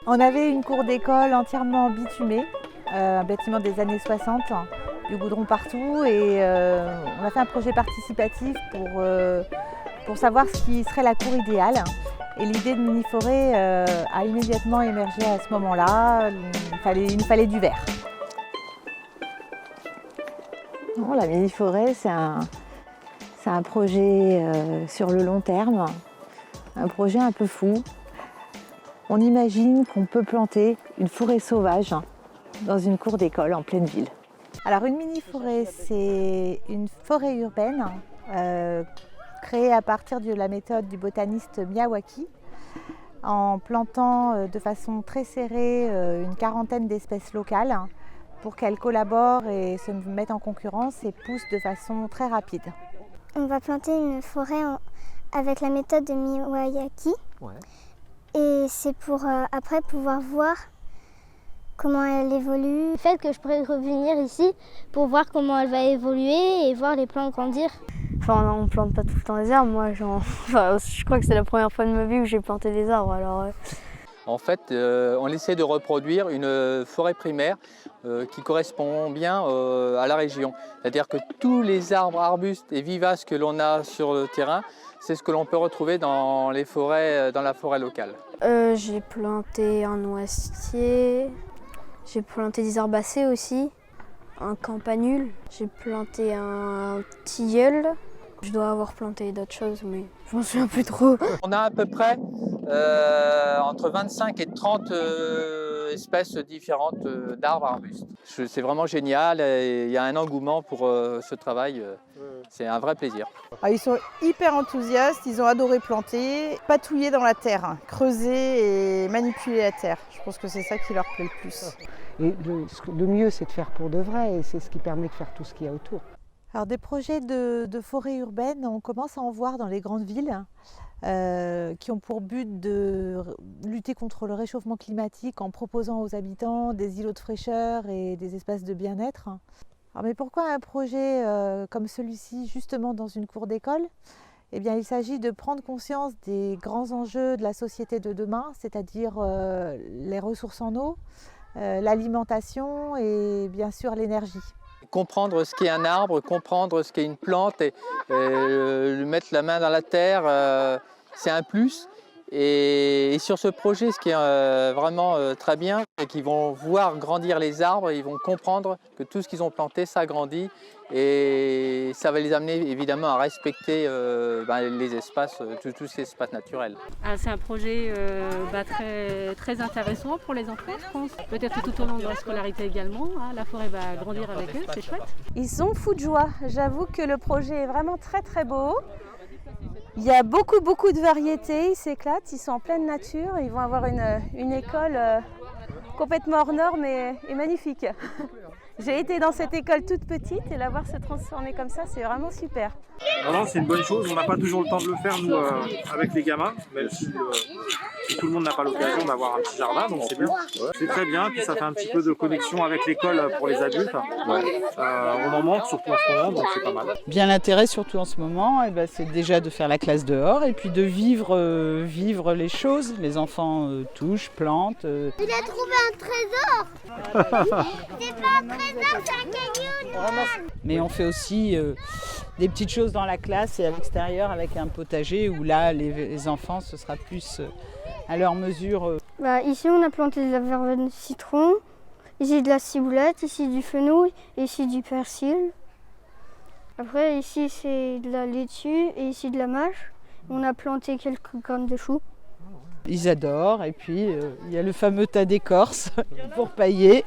On avait une cour d'école entièrement bitumée, un bâtiment des années 60, du goudron partout et on a fait un projet participatif pour savoir ce qui serait la cour idéale. Et l'idée de mini-forêt a immédiatement émergé à ce moment-là. Il nous fallait du vert. Non, la mini-forêt, c'est un projet sur le long terme, un projet un peu fou. On imagine qu'on peut planter une forêt sauvage dans une cour d'école en pleine ville. Alors une mini-forêt, c'est une forêt urbaine créée à partir de la méthode du botaniste Miyawaki, en plantant de façon très serrée une quarantaine d'espèces locales pour qu'elles collaborent et se mettent en concurrence et poussent de façon très rapide. On va planter une forêt avec la méthode de Miyawaki. Ouais. Et c'est pour après pouvoir voir comment elle évolue. Le fait que je pourrais revenir ici pour voir comment elle va évoluer et voir les plants grandir. Enfin, on ne plante pas tout le temps des arbres. Moi, je crois que c'est la première fois de ma vie où j'ai planté des arbres. Alors, En fait, on essaie de reproduire une forêt primaire qui correspond bien à la région. C'est-à-dire que tous les arbres, arbustes et vivaces que l'on a sur le terrain, c'est ce que l'on peut retrouver dans les forêts, dans la forêt locale. J'ai planté un noisetier, j'ai planté des herbacées aussi, un campanule, j'ai planté un tilleul. Je dois avoir planté d'autres choses, mais je m'en souviens plus trop. On a à peu près entre 25 et 30 espèces différentes d'arbres arbustes. C'est vraiment génial, il y a un engouement pour ce travail, c'est un vrai plaisir. Ils sont hyper enthousiastes, ils ont adoré planter, patouiller dans la terre, creuser et manipuler la terre. Je pense que c'est ça qui leur plaît le plus. Et le mieux, c'est de faire pour de vrai et c'est ce qui permet de faire tout ce qu'il y a autour. Alors des projets de forêt urbaine, on commence à en voir dans les grandes villes qui ont pour but de lutter contre le réchauffement climatique en proposant aux habitants des îlots de fraîcheur et des espaces de bien-être. Alors, mais pourquoi un projet comme celui-ci justement dans une cour d'école ? Eh bien, il s'agit de prendre conscience des grands enjeux de la société de demain, c'est-à-dire les ressources en eau, l'alimentation et bien sûr l'énergie. Comprendre ce qu'est un arbre, comprendre ce qu'est une plante et mettre la main dans la terre, c'est un plus. Et sur ce projet, ce qui est vraiment très bien, c'est qu'ils vont voir grandir les arbres, ils vont comprendre que tout ce qu'ils ont planté, ça grandit et ça va les amener évidemment à respecter les espaces, tous ces espaces naturels. C'est un projet très intéressant pour les enfants, je pense. Peut-être tout au long de la scolarité également. La forêt va grandir avec eux, c'est chouette. Ils sont fous de joie. J'avoue que le projet est vraiment très très beau. Il y a beaucoup de variétés, ils s'éclatent, ils sont en pleine nature, ils vont avoir une école complètement hors norme et magnifique. J'ai été dans cette école toute petite et la voir se transformer comme ça, c'est vraiment super. Non, c'est une bonne chose, on n'a pas toujours le temps de le faire nous avec les gamins, même si tout le monde n'a pas l'occasion d'avoir un petit jardin, donc c'est bien. C'est très bien, puis ça fait un petit peu de connexion avec l'école pour les adultes. On en manque surtout en ce moment, donc c'est pas mal. Bien l'intérêt surtout en ce moment, c'est déjà de faire la classe dehors et puis de vivre les choses. Les enfants touchent, plantent. Il a trouvé un trésor. C'est pas un trésor, c'est un caillou. Mais on fait aussi des petites choses dans la classe et à l'extérieur avec un potager où là les enfants ce sera plus à leur mesure. Ici on a planté de la verveine citron, ici de la ciboulette, ici du fenouil, ici du persil. Après ici c'est de la laitue et ici de la mâche. On a planté quelques graines de choux. Ils adorent et puis il y a le fameux tas d'écorce pour pailler.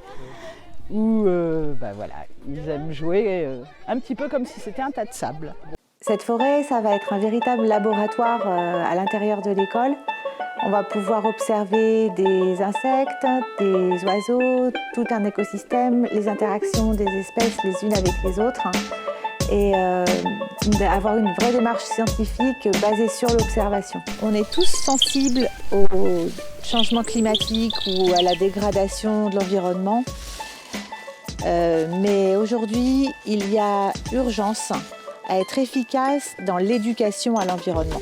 Où voilà, ils aiment jouer un petit peu comme si c'était un tas de sable. Cette forêt, ça va être un véritable laboratoire à l'intérieur de l'école. On va pouvoir observer des insectes, des oiseaux, tout un écosystème, les interactions des espèces les unes avec les autres et avoir une vraie démarche scientifique basée sur l'observation. On est tous sensibles au changement climatique ou à la dégradation de l'environnement. Mais aujourd'hui, il y a urgence à être efficace dans l'éducation à l'environnement.